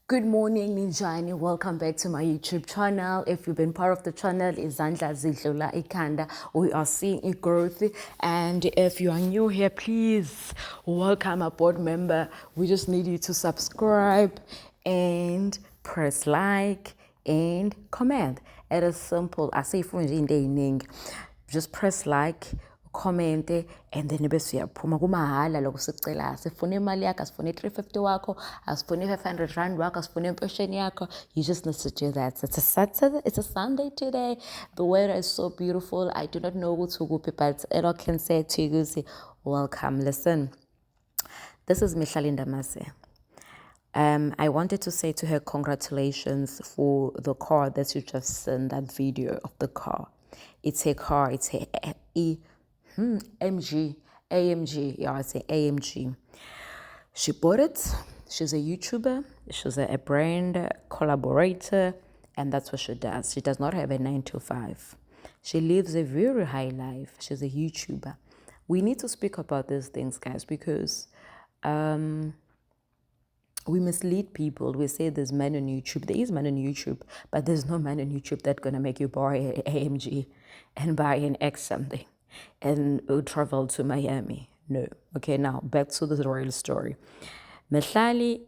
Good morning, Ninjani. Welcome back to my YouTube channel. If you've been part of the channel, Izandla Zidlula Ikanda. We are seeing a growth. And if you are new here, please welcome a board member. We just need you to subscribe and press like and comment. It is simple. I say for just press like, comment, and then bese uyaphuma kumahala lokho sicela sifuna imali yakho asifuna 350 wakho asifuna 500 rand wakho asifuna impesheni yakho. You just need to do that. It's a Sunday today. The weather is so beautiful. I do not know what to go, but all I can say to you is welcome. Listen, this is Michelinda Mase. I wanted to say to her congratulations for the car that you just sent that video of the car. It's a car. It's a AMG. Yeah, it's an AMG. She bought it. She's a YouTuber. She's a brand collaborator, and that's what she does. She does not have a 9 to 5. She lives a very high life. She's a YouTuber. We need to speak about these things, guys, because we mislead people. We say there's man on YouTube. There is man on YouTube, but there's no man on YouTube that's going to make you buy an AMG and buy an X something and travel to Miami. No. Okay, now back to the real story. Mehlali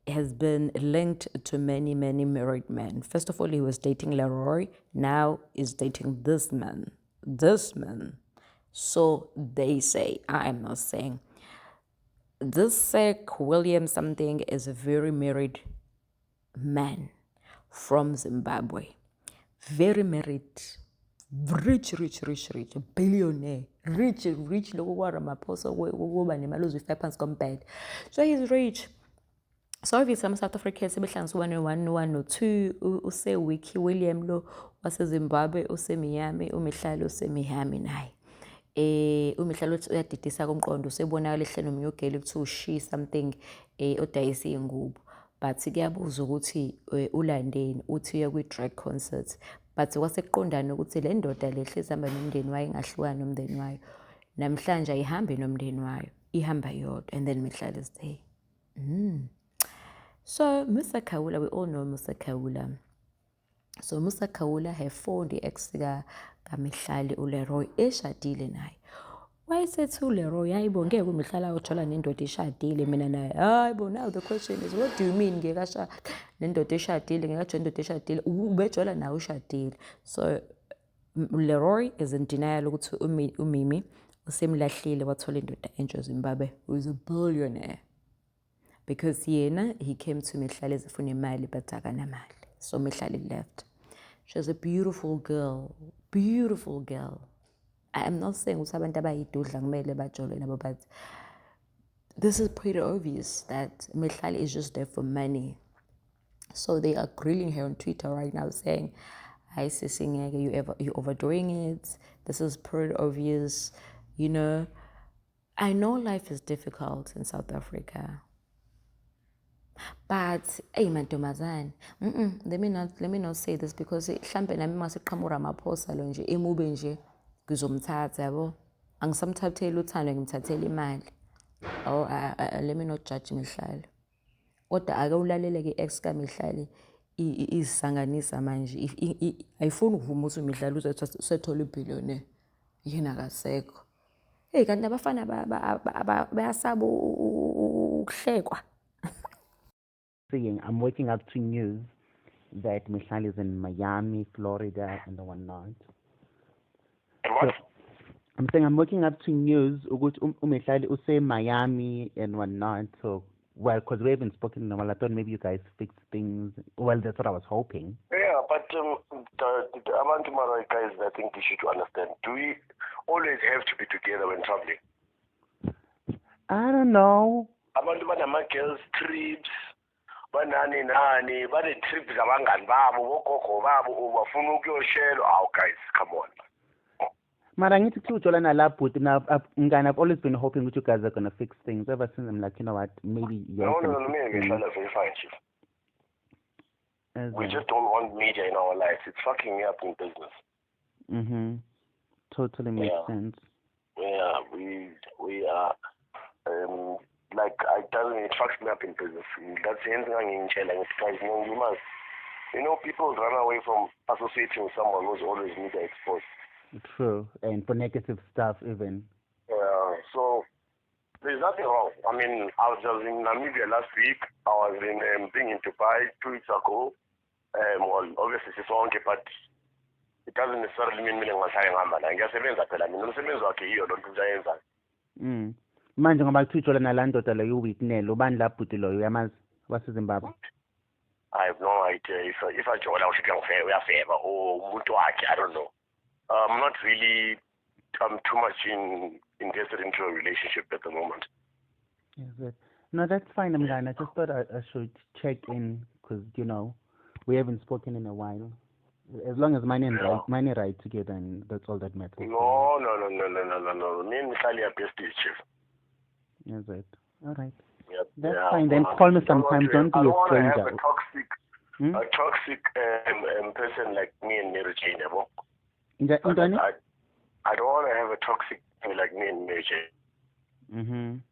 has been linked to many married men. First of all, he was dating Leroy. Now he's dating this man. So they say, I am not saying. This William something is a very married man from Zimbabwe. Very married. Rich, billionaire. Rich, loko kwaRamaphosa kuba nemali uzifaka phansi kompela. So he's rich. So obviously ama-South Africans sebehlanganisa u-1 no-2 use-Wiki William lo waseZimbabwe use-Miami, uMihlali use-Miami naye. Umihlali uyadidisa komqondo usebonakala ehleli nomyogeli kuthiwa ushi something odayisa iy'ngubo, but kuyabuza ukuthi ulandeni, uthi uya kwi-drag concert, but kwasekuqondana ukuthi le ndoda le hlezi ihamba nomndeni wayo ingahlukani nomndeni wayo, namhlanje ayihambi nomndeni wayo, ihamba yodwa, and then Mihlali is there. So Musa Khawula, we all know Musa Khawula. So Musa Khawula have phoned the ex kaMihlali uLeroy eshadile naye. Wayesethi uLeroy, hayibo ngeke uMihlali awuthola nendoda eshadile mina naye. Hayibo, now the question is, what do you mean ngeke ashada nendoda eshadile, ngeke ajoyina indoda eshadile? Ubejola nawe ushadile. So Leroy is in denial ukuthi uMimi usemlahlile wathola indoda entsha Zimbabwe who is a billionaire. Because he came to Mihlali ezifuna imali but akanamali. So Mihlali left. She's a beautiful girl. I am not saying ukuthi abantu abayidudla kumele bajole nabo, but this is pretty obvious that Mihlali is just there for money. So they are grilling her on Twitter right now saying, "Hi Sisi Ngeke, you overdoing it. This is pretty obvious. You know, I know life is difficult in South Africa. But hey mantombazane, let me not say this because mhlambe nami masiqhamuka Ramaphosa lo nje Umubi nje ngizomthatha yabo, angisamthatheli uthando ngimthathela imali. Oh, let me not judge Mihlali. Kodwa ake ulalele ke ex kaMihlali izisanganisa manje. Ayifuni ukuvuma ukuthi uMihlali usethola ibillionaire yena akasekho. Hey kanti abafana bayasaba ukuhlekwa. I'm waking up to news that Michelle is in Miami, Florida, and the whatnot. And what? So, I'm saying I'm waking up to news ukuthi Michelle say Miami and whatnot. So, well, because we haven't spoken in a while, I thought maybe you guys fixed things. Well, that's what I was hoping. Yeah, but the Abantu Marai guys, I think they should understand. Do we always have to be together when traveling? I don't know. Abantu banama girls trips. Banani bane-trip zabangani babo bogogo babo ubafuna ukuyoshela. Guys, come on. Mara ngithi kujola nalapho I've always been hoping that you guys are gonna fix things ever since I'm like, you know what, maybe No, me and Michelle are very fine, Chief. We just don't want media in our lives. It's fucking me up in business. Totally makes sense. Yeah, we are like it fucks me up in business. That's the anything I'm guys, you must. You know, people run away from associating with someone who's always media exposed. True, and for negative stuff even. So there's nothing wrong. I mean, I was just in Namibia last week. I was in being in Dubai 2 weeks ago. Well, obviously it's wrong, but it doesn't necessarily mean mina ngasayengihamba la ngiyasebenza phela mina umsebenzi wakhe yiyo lonto uzayenza. Manje ngoba kuthijola nalandoda leyo uwitnelo ubani la bhuti loyo uyamazi waseZimbabwe? I have no idea if I join out uyafeva or umuntu wakhe, I don't know. I'm not really too much invested into a relationship at the moment. Is it? No, that's fine, Mngani. I just thought I should check in because, you know, we haven't spoken in a while. As long as mine and right together, and that's all that matters. No. Me and Mihlali are besties, Chief. Is it? All right. Yep. That's fine. Then call me sometimes. Don't be a stranger. I don't want to have a toxic person like me and Mary Jane. I don't want to have a toxic like me and Mary Jane.